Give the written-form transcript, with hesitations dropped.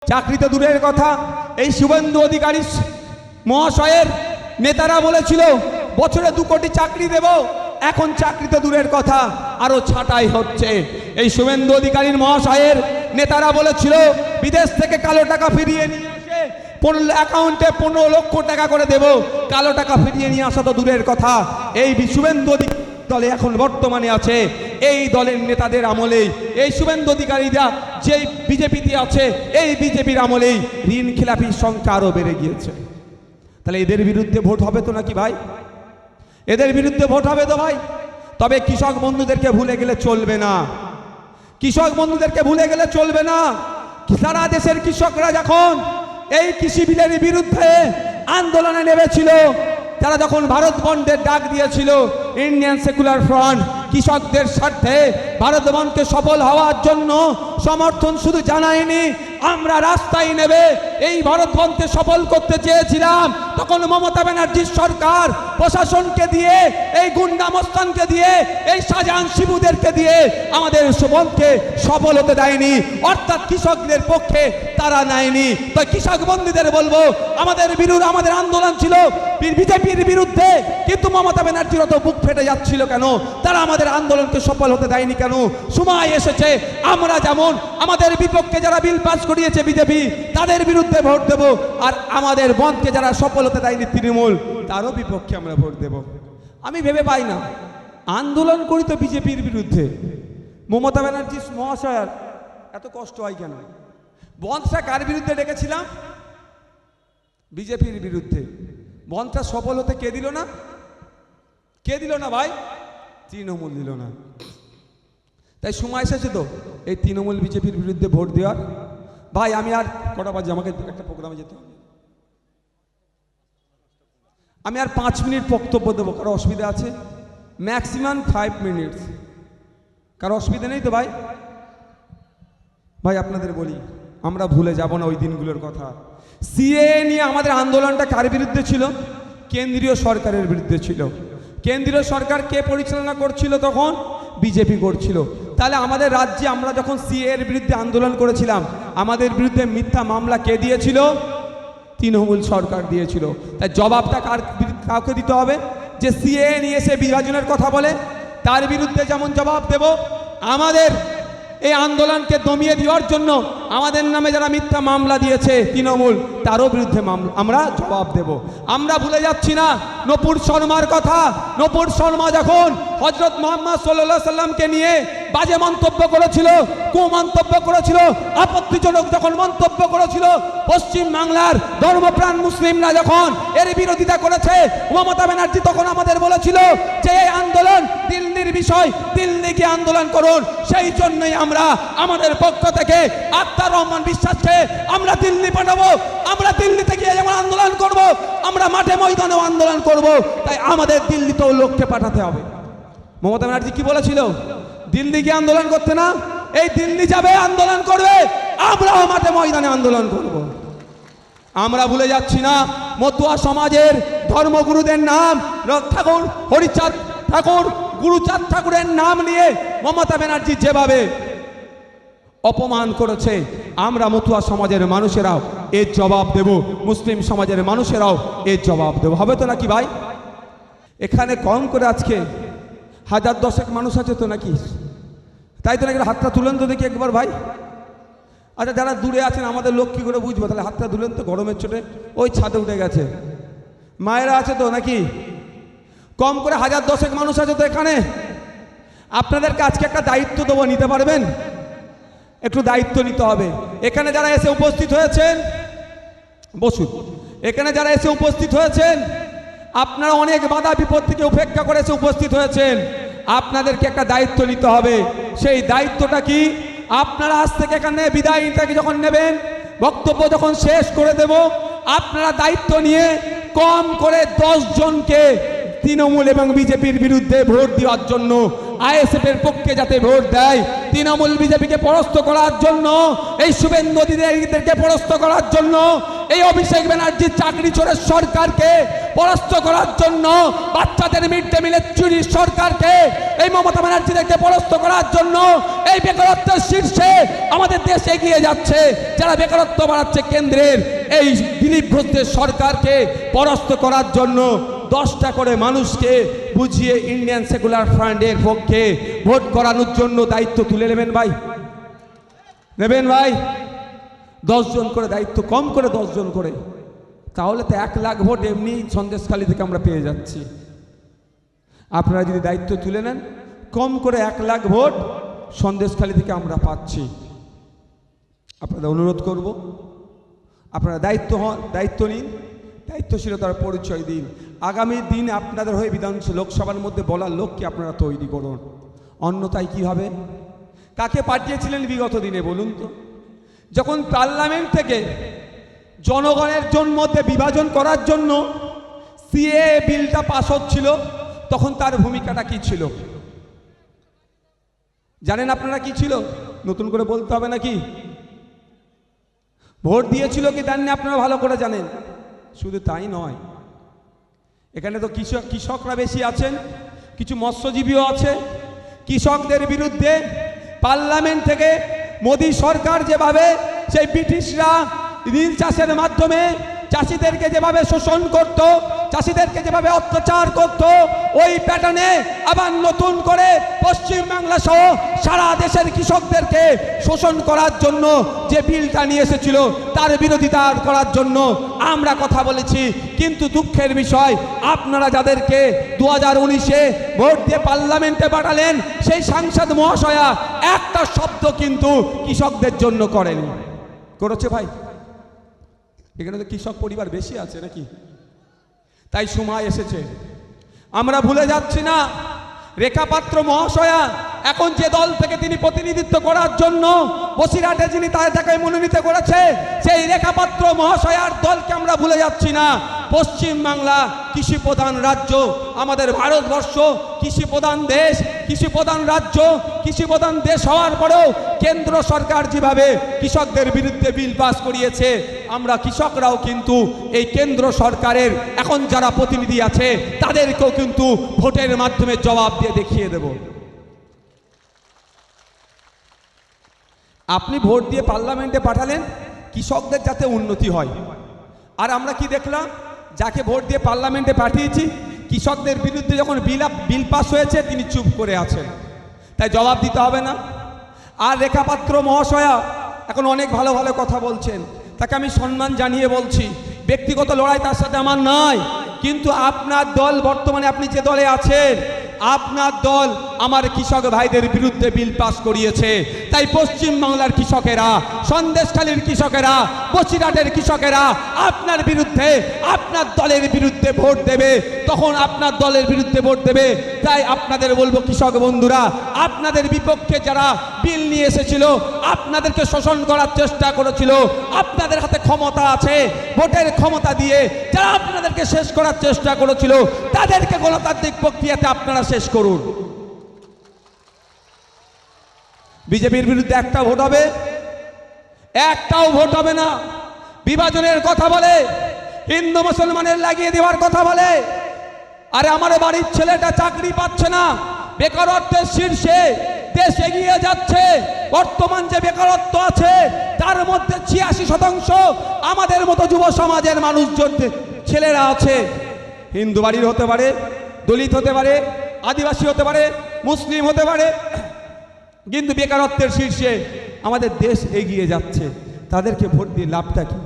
চাকরিতে দূরের কথা, এই শুভেন্দু অধিকারী মহাশয়ের নেতারা বলেছিল বছরে 2 কোটি চাকরি দেব, এখন চাকরিতে দূরের কথা আরো ছাঁটাই হচ্ছে। এই শুভেন্দু অধিকারীর মহাশয়ের নেতারা বলেছিল বিদেশ থেকে কালো টাকা ফিরিয়ে নিয়ে আসে, অ্যাকাউন্টে 15 লক্ষ টাকা করে দেব, কালো টাকা ফিরিয়ে নিয়ে আসা তো দূরের কথা। এই শুভেন্দু দলে এখন বর্তমানে আছে, এই দলের নেতাদের আমলেই, এই শুভেন্দু অধিকারীরা যেই বিজেপিতে আছে, এই বিজেপির আমলেই ঋণ খেলাপির সংখ্যা আরো বেড়ে গিয়েছে। তাহলে এদের বিরুদ্ধে ভোট হবে তো নাকি ভাই? এদের বিরুদ্ধে ভোট হবে তো ভাই? তবে কৃষক বন্ধুদেরকে ভুলে গেলে চলবে না, কৃষক বন্ধুদেরকে ভুলে গেলে চলবে না। সারা দেশের কৃষকরা যখন এই কৃষি বিলের বিরুদ্ধে আন্দোলনে নেমেছিল, তারা যখন ভারত বন্ধের ডাক দিয়েছিল, ইন্ডিয়ান সেকুলার ফ্রন্ট কৃষকদের স্বার্থে ভারত বন্ধকে সফল হওয়ার জন্য সমর্থন শুধু জানায়নি, আমরা রাস্তায় নেবে এই ভারত বন্ধকে সফল করতে চেয়েছিলাম। তখন মমতা ব্যানার্জির সরকার প্রশাসনকে দিয়ে, এই গুন্ডা মস্তানকে দিয়ে, এই শাহজাহান শিবুদেরকে দিয়ে আমাদের বন্ধকে সফল হতে দেয়নি, অর্থাৎ কৃষকদের পক্ষে তারা নেয়নি। তো কৃষক বন্ধুদের বলবো, আমাদের বিরুদ্ধে আমাদের আন্দোলন ছিল বিজেপির বিরুদ্ধে, কিন্তু মমতা ব্যানার্জির অত বুক ফেটে যাচ্ছিল কেন? তারা আমাদের আন্দোলনকে সফল হতে দেয়নি কেন? সময় এসেছে আমরা যেমন আমাদের বিপক্ষে যারা বিল পাস করিয়েছে বিজেপি, তাদের বিরুদ্ধে ভোট দেব, আর আমাদের বন্ধকে যারা সফল হতে দেয়নি তৃণমূল, তারও বিপক্ষে আমরা ভোট দেব। আমি ভেবে পাই না, আন্দোলন করি তো বিজেপির বিরুদ্ধে, মমতা ব্যানার্জি মহাশয়ের এত কষ্ট হয় কেন? বন্ধটা কার বিরুদ্ধে ডেকেছিলাম? বিজেপির বিরুদ্ধে। বন্ধটা সফল হতে কে দিল না? কে দিল না ভাই? তৃণমূল দিল না। তাই সময় এসেছে তো এই তৃণমূল বিজেপির বিরুদ্ধে ভোট দেওয়ার। ভাই আমি আর কটা বাজে, আমাকে একটা প্রোগ্রামে যেতে হবে, আমি আর 5 মিনিট বক্তব্য দেবো, কারো অসুবিধা আছে? ম্যাক্সিমাম 5 মিনিটস, কারো অসুবিধা নেই তো ভাই? ভাই আপনাদের বলি, আমরা ভুলে যাব না ওই দিনগুলোর কথা। সিএএ নিয়ে আমাদের আন্দোলনটা কার বিরুদ্ধে ছিল? কেন্দ্রীয় সরকারের বিরুদ্ধে ছিল। কেন্দ্রীয় সরকার কে পরিচালনা করছিল তখন? বিজেপি করছিল। তাহলে আমাদের রাজ্যে আমরা যখন সিএএ এর বিরুদ্ধে আন্দোলন করেছিলাম, আমাদের বিরুদ্ধে মিথ্যা মামলা কে দিয়েছিল? তৃণমূল সরকার দিয়েছিল। তাই জবাবটা কাউকে দিতে হবে। যে সিএএ নিয়ে এসে বিভাজনের কথা বলে, তার বিরুদ্ধে যেমন জবাব দেব, আমাদের এই আন্দোলনকে দমিয়ে দেওয়ার জন্য আমাদের নামে যারা মিথ্যা মামলা দিয়েছে তৃণমূল, তারও বিরুদ্ধে আমরা জবাব দেব। আমরা ভুলে যাচ্ছি না নূপুর শর্মার কথা। নূপুর শর্মা যখন হযরত মুহাম্মদ সাল্লাল্লাহু আলাইহি সাল্লামকে নিয়ে বাজে মন্তব্য করেছিল, কুমন্তব্য করেছিল, আপত্তিজনক যখন মন্তব্য করেছিল, পশ্চিম বাংলার ধর্মপ্রাণ মুসলিমরা যখন এর বিরোধিতা করেছে, মমতা ব্যানার্জি তখন আমাদের বলেছিল যে এই আন্দোলন দিল্লির বিষয়, দিল্লিকে আন্দোলন করুন। সেই জন্যই আমরা আমাদের পক্ষ থেকে আক্তার রহমান বিশ্বাসকে আমরা দিল্লি পাঠাবো। আমরা দিল্লিতে গিয়ে যেমন আন্দোলন করব, আমরা মাঠে ময়দানেও আন্দোলন করব। তাই আমাদের দিল্লিতেও লোককে পাঠাতে হবে। মমতা ব্যানার্জি কি বলেছিল? দিল্লি গিয়ে আন্দোলন করতে না, এই দিল্লি যাবে আন্দোলন করবে, আমরাও মাঠে ময়দানে আন্দোলন করব। আমরা ভুলে যাচ্ছি না মতুয়া সমাজের ধর্মগুরুদের নাম, ঠাকুর হরিচাঁদ ঠাকুর, গুরুচাঁদ ঠাকুরের নাম নিয়ে মমতা ব্যানার্জি যেভাবে অপমান করেছে, আমরা মতুয়া সমাজের মানুষেরাও এর জবাব দেব, মুসলিম সমাজের মানুষেরাও এর জবাব দেব। হবে তো নাকি ভাই? এখানে কম করে আজকে 1000-10 মানুষ আছে তো নাকি? তাই তো নাকি? হাতটা তুলেন তো দেখি একবার ভাই। আচ্ছা যারা দূরে আছেন আমাদের লোক কী করে বুঝবো? তাহলে হাতটা তুলেন তো, গরমের চোটে ওই ছাদে উঠে গেছে। মায়েরা আছে তো নাকি? কম করে 1000-10 মানুষ আছে তো এখানে। আপনাদেরকে আজকে একটা দায়িত্ব দেবো, নিতে পারবেন? একটু দায়িত্ব নিতে হবে। এখানে যারা এসে উপস্থিত হয়েছেন, বসুন। এখানে যারা এসে উপস্থিত হয়েছেন, আপনারা অনেক বাধা বিপদ থেকে উপেক্ষা করে এসে উপস্থিত হয়েছেন, আপনাদেরকে একটা দায়িত্ব নিতে হবে। সেই দায়িত্বটা কি? আপনারা আজ থেকে এখানে বিদায়টাকে যখন নেবেন, বক্তব্য যখন শেষ করে দেব, আপনারা দায়িত্ব নিয়ে কম করে 10 জনকে তৃণমূল এবং বিজেপির বিরুদ্ধে ভোট দেওয়ার জন্য, আইএসএফ এর পক্ষে যাতে ভোট দেয়, তৃণমূল বিজেপিকে পরাস্ত করার জন্য, এই শুভেন্দু অধিকারীদেরকে পরাস্ত করার জন্য, এই অভিষেক ব্যানার্জির চাকরি চোরের সরকারকে পরাস্ত করার জন্য, বাচ্চাদের মিড ডে মিলের চুরির সরকারকে, এই মমতা ব্যানার্জিদেরকে পরাস্ত করার জন্য, এই বেকারত্বের শীর্ষে আমাদের দেশ এগিয়ে যাচ্ছে। যারা বেকারত্ব বাড়াচ্ছে কেন্দ্রের এই দিলীপ ঘোষদের সরকারকে পরাস্ত করার জন্য 10টা করে মানুষকে বুঝিয়ে ইন্ডিয়ান সেকুলার ফ্রন্টের পক্ষে ভোট করানোর জন্য দায়িত্ব তুলে নেবেন ভাই, নেবেন ভাই? 10 জন করে দায়িত্ব, কম করে 10 জন করে, তাহলে তো 1 লাখ ভোট এমনি সন্দেশখালী থেকে আমরা পেয়ে যাচ্ছি। আপনারা যদি দায়িত্ব তুলে নেন, কম করে 1 লাখ ভোট সন্দেশখালী থেকে আমরা পাচ্ছি। আপনাদের অনুরোধ করব, আপনারা দায়িত্ব নিন, দায়িত্বশীলতার পরিচয় দিন। আগামী দিন আপনাদের হয়ে বিধানসভা লোকসভার মধ্যে বলার লোককে আপনারা তৈরি করুন। অন্যথায় কী হবে? কাকে পাঠিয়েছিলেন বিগত দিনে বলুন তো? যখন পার্লামেন্ট থেকে জনগণের মধ্যে বিভাজন করার জন্য সিএ বিলটা পাস হচ্ছিল, তখন তার ভূমিকাটা কি ছিল জানেন আপনারা? কি ছিল? নতুন করে বলতে হবে নাকি? ভোট দিয়েছিল কি দেননি আপনারা ভালো করে জানেন। শুধু তাই নয়, এখানে তো কৃষকরা বেশি আছেন, কিছু মৎস্যজীবীও আছে। কৃষকদের বিরুদ্ধে পার্লামেন্ট থেকে মোদী সরকার যেভাবে সেই ব্রিটিশরা নীল চাষের মাধ্যমে চাষিদেরকে যেভাবে শোষণ করত, চাষিদেরকে যেভাবে অত্যাচার করত, ওই প্যাটার্নে আবার নতুন করে পশ্চিমবাংলা সহ সারা দেশের কৃষকদেরকে শোষণ করার জন্য যে বিলটা নিয়ে এসেছিল, তার বিরোধিতা করার জন্য আমরা কথা বলেছি। কিন্তু দুঃখের বিষয়, আপনারা যাদেরকে 2019-এ ভোট দিয়ে পার্লামেন্টে পাঠালেন, সেই সাংসদ মহাশয়া একটা শব্দ কিন্তু কৃষকদের জন্য করেনি। করেছে ভাই? এখানে তো কৃষক পরিবার বেশি আছে নাকি? তাই সময় এসেছে, আমরা ভুলে যাচ্ছি না। রেখা পাত্র মহাশয়া এখন যে দল থেকে তিনি প্রতিনিধিত্ব করার জন্য বসিরহাটে যিনি তাকে মনোনীত করেছে, সেই রেখা পাত্র মহাশয়ার দলকে আমরা ভুলে যাচ্ছি না। পশ্চিমবাংলা কৃষি প্রধান রাজ্য, আমাদের ভারতবর্ষ কৃষি প্রধান দেশ, কৃষি প্রধান রাজ্য, কৃষি প্রধান দেশ হওয়ার পরেও কেন্দ্র সরকার যেভাবে কৃষকদের বিরুদ্ধে বিল পাস করিয়েছে, আমরা কৃষকরাও কিন্তু এই কেন্দ্র সরকারের এখন যারা প্রতিনিধি আছে তাদেরকেও কিন্তু ভোটের মাধ্যমে জবাব দিয়ে দেখিয়ে দেব। আপনি ভোট দিয়ে পার্লামেন্টে পাঠালেন কৃষকদের যাতে উন্নতি হয়, আর আমরা কি দেখলাম? যাকে ভোট দিয়ে পার্লামেন্টে পাঠিয়েছি, কৃষকদের বিরুদ্ধে যখন বিল পাস হয়েছে তিনি চুপ করে আছেন। তাই জবাব দিতে হবে না? আর রেখা পাত্র মহাশয়া এখন অনেক ভালো ভালো কথা বলছেন, তাকে আমি সম্মান জানিয়ে বলছি। ব্যক্তিগত লড়াই তার সাথে আমার নয়, কিন্তু আপনার দল, বর্তমানে আপনি যে দলে আছেন, আপনার দল আমার কৃষক ভাইদের বিরুদ্ধে বিল পাস করিয়েছে। তাই পশ্চিমবাংলার কৃষকেরা, সন্দেশখালীর কৃষকেরা, বসিরহাটের কৃষকেরা আপনার বিরুদ্ধে, আপনার দলের বিরুদ্ধে ভোট দেবে, তখন আপনার দলের বিরুদ্ধে ভোট দেবে। তাই আপনাদের বলবো, কৃষক বন্ধুরা, আপনাদের বিপক্ষে যারা বিল নিয়ে এসেছিল, আপনাদেরকে শোষণ করার চেষ্টা করেছিল, আপনাদের হাতে ক্ষমতা আছে, ভোটের ক্ষমতা দিয়ে যারা আপনাদেরকে শেষ করার চেষ্টা করেছিল, তাদেরকে গণতান্ত্রিক প্রক্রিয়াতে আপনারা শেষ করুন। বিজেপির বিরুদ্ধে একটা ভোট হবে? একটাও ভোট হবে না। বিভাজনের কথা বলে, হিন্দু মুসলমানের লাগিয়ে দেওয়ার কথা বলে। আরে আমার বাড়ির ছেলেটা চাকরি পাচ্ছে না, বেকারত্বের শীর্ষে দেশ এগিয়ে যাচ্ছে। বর্তমান যে বেকারত্ব আছে তার মধ্যে 86% আমাদের মতো যুব সমাজের মানুষজন, ছেলেরা আছে। হিন্দু বাড়ির হতে পারে, দলিত হতে পারে, আদিবাসী হতে পারে, মুসলিম হতে পারে, কিন্তু বেকারত্বের শীর্ষে আমাদের দেশ এগিয়ে যাচ্ছে। তাদেরকে ভোট দিয়ে লাভটা কি?